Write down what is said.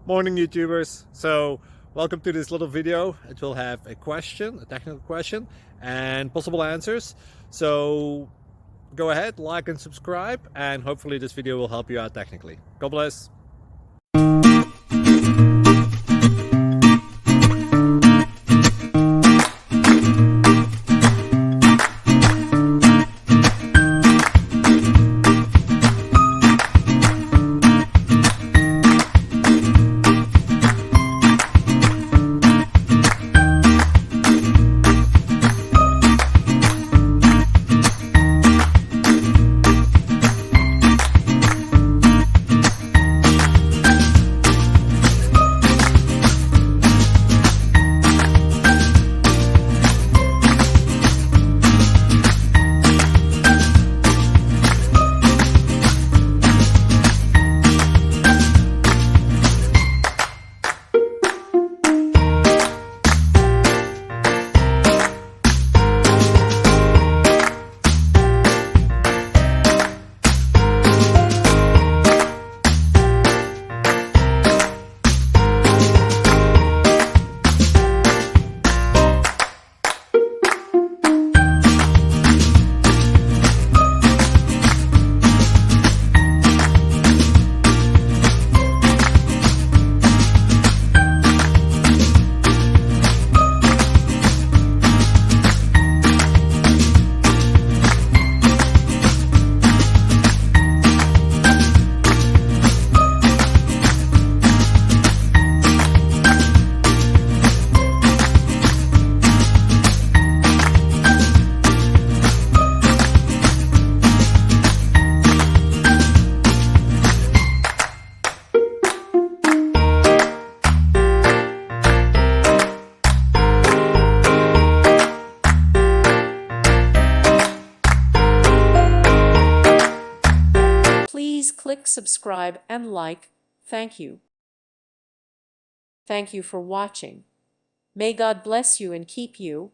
Morning YouTubers. So welcome to this little video. It will have a question, a technical question, and possible answers. So go ahead, like and subscribe, and hopefully this video will help you out technically. God bless. Please click subscribe and like. Thank you. Thank you for watching. May God bless you and keep you.